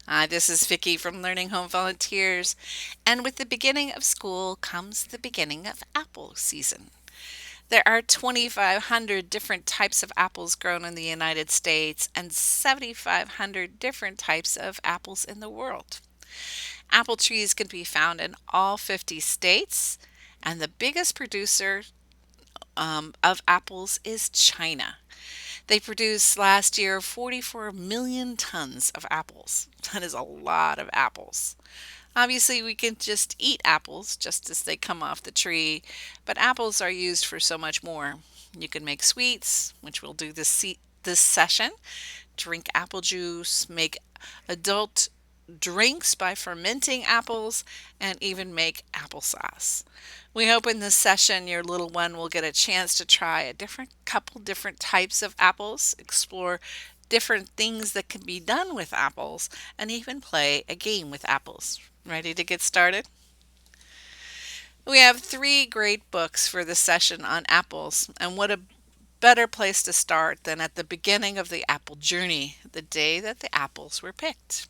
Hi, this is Vicky from Learning Home Volunteers, and with the beginning of school comes the beginning of apple season. There are 2,500 different types of apples grown in the United States and 7,500 different types of apples in the world. Apple trees can be found in all 50 states, and the biggest producer of apples is China. They produced last year 44 million tons of apples. That is a lot of apples. Obviously, we can just eat apples just as they come off the tree, but apples are used for so much more. You can make sweets, which we'll do this session, drink apple juice, make adult drinks by fermenting apples, and even make applesauce. We hope in this session your little one will get a chance to try a couple different types of apples, explore different things that can be done with apples, and even play a game with apples. Ready to get started? We have three great books for the session on apples, and what a better place to start than at the beginning of the apple journey, the day that the apples were picked.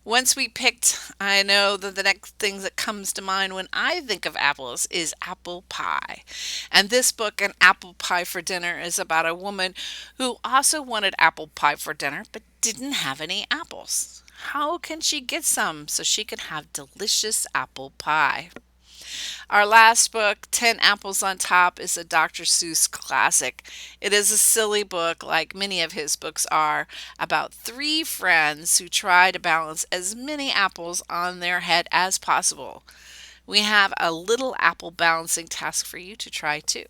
Once we picked, I know that the next thing that comes to mind when I think of apples is apple pie. And this book, An Apple Pie for Dinner, is about a woman who also wanted apple pie for dinner but didn't have any apples. How can she get some so she can have delicious apple pie? Our last book, 10 Apples on Top, is a Dr. Seuss classic. It is a silly book, like many of his books are, about three friends who try to balance as many apples on their head as possible. We have a little apple balancing task for you to try too.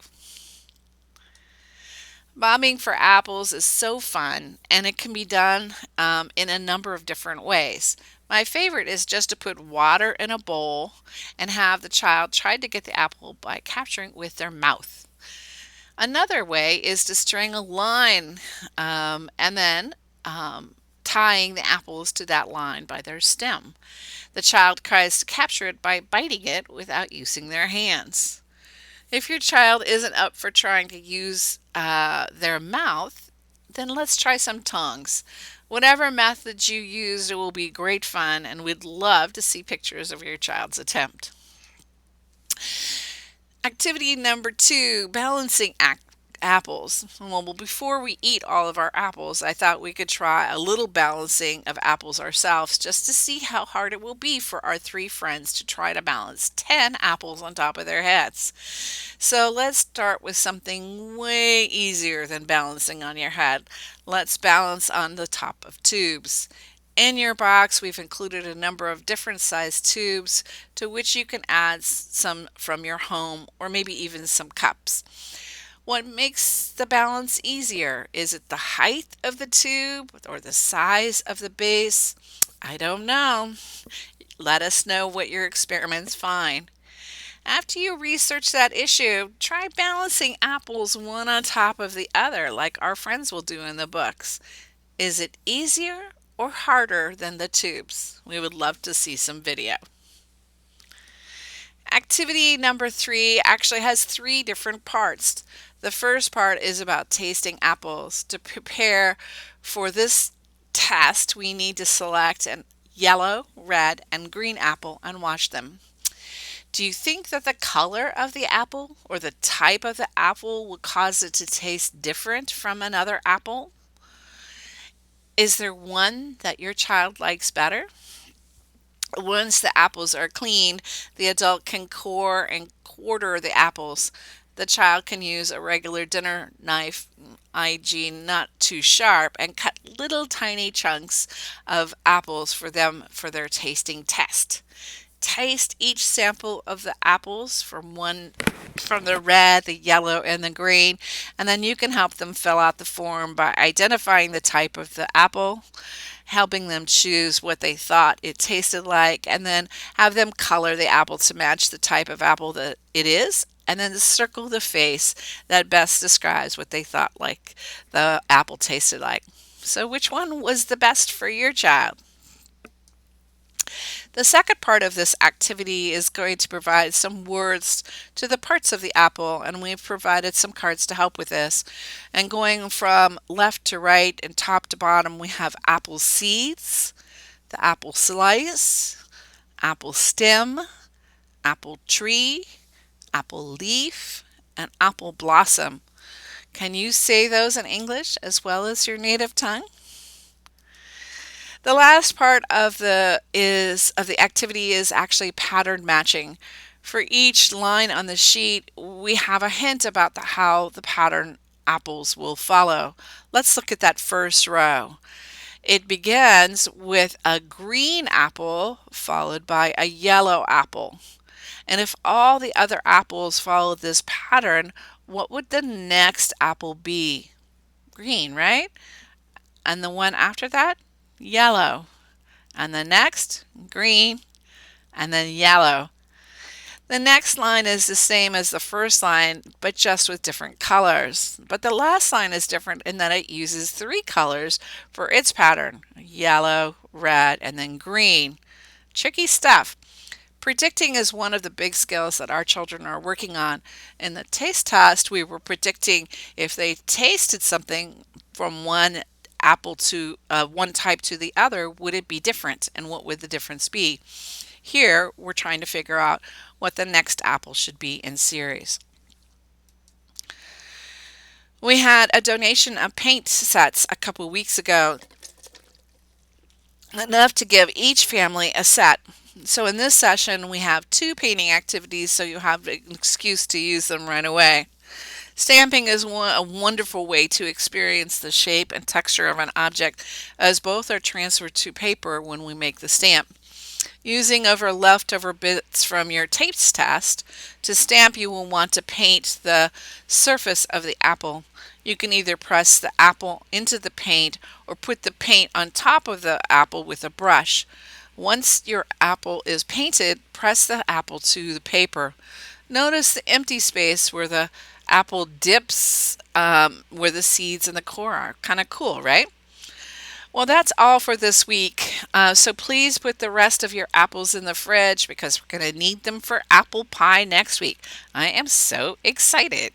Bobbing for apples is so fun and it can be done in a number of different ways. My favorite is just to put water in a bowl and have the child try to get the apple by capturing it with their mouth. Another way is to string a line and then tying the apples to that line by their stem. The child tries to capture it by biting it without using their hands. If your child isn't up for trying to use their mouth, then let's try some tongues. Whatever method you use, it will be great fun, and we'd love to see pictures of your child's attempt. Activity number two, balancing apples. Well, before we eat all of our apples, I thought we could try a little balancing of apples ourselves just to see how hard it will be for our three friends to try to balance 10 apples on top of their heads. So let's start with something way easier than balancing on your head. Let's balance on the top of tubes. In your box, we've included a number of different size tubes to which you can add some from your home or maybe even some cups. What makes the balance easier? Is it the height of the tube or the size of the base? I don't know. Let us know what your experiments find. After you research that issue, try balancing apples one on top of the other like our friends will do in the books. Is it easier or harder than the tubes? We would love to see some video. Activity number three actually has three different parts. The first part is about tasting apples. To prepare for this test, we need to select a yellow, red, and green apple and wash them. Do you think that the color of the apple or the type of the apple will cause it to taste different from another apple? Is there one that your child likes better? Once the apples are cleaned, the adult can core and quarter the apples. The child can use a regular dinner knife, IG not too sharp, and cut little tiny chunks of apples for them for their tasting test. Taste each sample of the apples from the red, the yellow, and the green, and then you can help them fill out the form by identifying the type of the apple, helping them choose what they thought it tasted like, and then have them color the apple to match the type of apple that it is, and then circle the face that best describes what they thought like the apple tasted like. So which one was the best for your child? The second part of this activity is going to provide some words to the parts of the apple, and we've provided some cards to help with this. And going from left to right and top to bottom, we have apple seeds, the apple slice, apple stem, apple tree, apple leaf, and apple blossom. Can you say those in English as well as your native tongue? The last part of the activity is actually pattern matching. For each line on the sheet, we have a hint about how the pattern apples will follow. Let's look at that first row. It begins with a green apple followed by a yellow apple. And if all the other apples follow this pattern, what would the next apple be? Green, right? And the one after that? Yellow. And the next? Green. And then yellow. The next line is the same as the first line, but just with different colors. But the last line is different in that it uses three colors for its pattern: yellow, red, and then green. Tricky stuff. Predicting is one of the big skills that our children are working on. In the taste test, we were predicting if they tasted something from one apple to one type to the other, would it be different? And what would the difference be? Here, we're trying to figure out what the next apple should be in series. We had a donation of paint sets a couple weeks ago, enough to give each family a set. So in this session, we have two painting activities, so you have an excuse to use them right away. Stamping is a wonderful way to experience the shape and texture of an object, as both are transferred to paper when we make the stamp. Using over leftover bits from your taste test to stamp, you will want to paint the surface of the apple. You can either press the apple into the paint or put the paint on top of the apple with a brush. Once your apple is painted, press the apple to the paper. Notice the empty space where the apple dips, where the seeds and the core are. Kind of cool, right? Well, that's all for this week. So please put the rest of your apples in the fridge because we're going to need them for apple pie next week. I am so excited.